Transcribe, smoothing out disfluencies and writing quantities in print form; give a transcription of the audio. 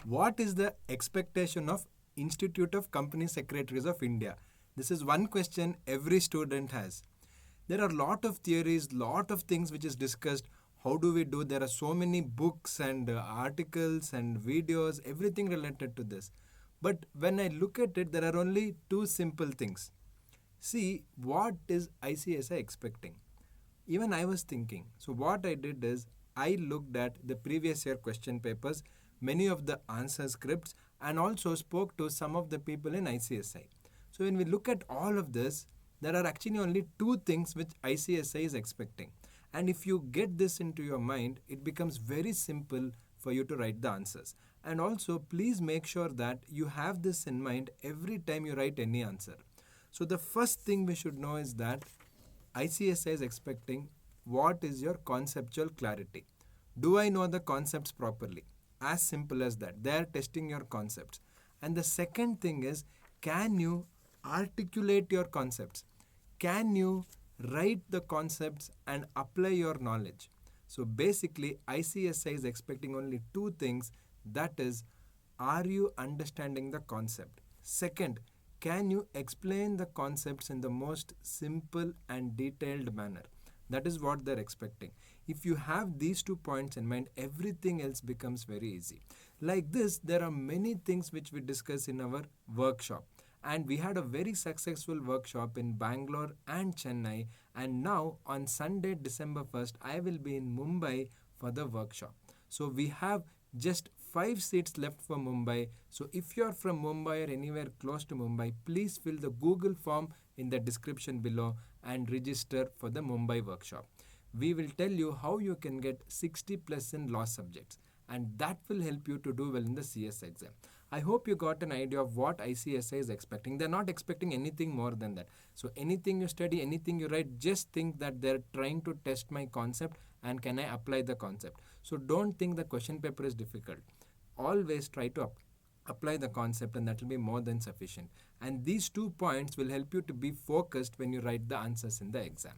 What is the expectation of Institute of Company Secretaries of India? This is one question every student has. There are a lot of theories, lot of things which is discussed. How do we do? There are so many books and articles and videos, everything related to this. But when I look at it, there are only two simple things. See, what is ICSI expecting? Even I was thinking. So what I did is I looked at the previous year question papers, many of the answer scripts, and also spoke to some of the people in ICSI. So when we look at all of this, there are actually only two things which ICSI is expecting. And if you get this into your mind, it becomes very simple for you to write the answers. And also, please make sure that you have this in mind every time you write any answer. So the first thing we should know is that ICSI is expecting what is your conceptual clarity. Do I know the concepts properly? As simple as that. They are testing your concepts. And the second thing is, can you articulate your concepts? Can you write the concepts and apply your knowledge? So basically, ICSI is expecting only two things. That is, are you understanding the concept? Second, can you explain the concepts in the most simple and detailed manner? That is what they're expecting. If you have these 2 points in mind, everything else becomes very easy. Like this, there are many things which we discuss in our workshop. And we had a very successful workshop in Bangalore and Chennai. And now on Sunday, December 1st, I will be in Mumbai for the workshop. So we have just 5 seats left for Mumbai. So if you are from Mumbai or anywhere close to Mumbai, please fill the Google form in the description below and register for the Mumbai workshop. We will tell you how you can get 60 plus in law subjects, and that will help you to do well in the CS exam. I hope you got an idea of what ICSI is expecting. They're not expecting anything more than that. So anything you study, anything you write, just think that they're trying to test my concept and can I apply the concept. So don't think the question paper is difficult. Always try to apply the concept, and that will be more than sufficient. And these 2 points will help you to be focused when you write the answers in the exam.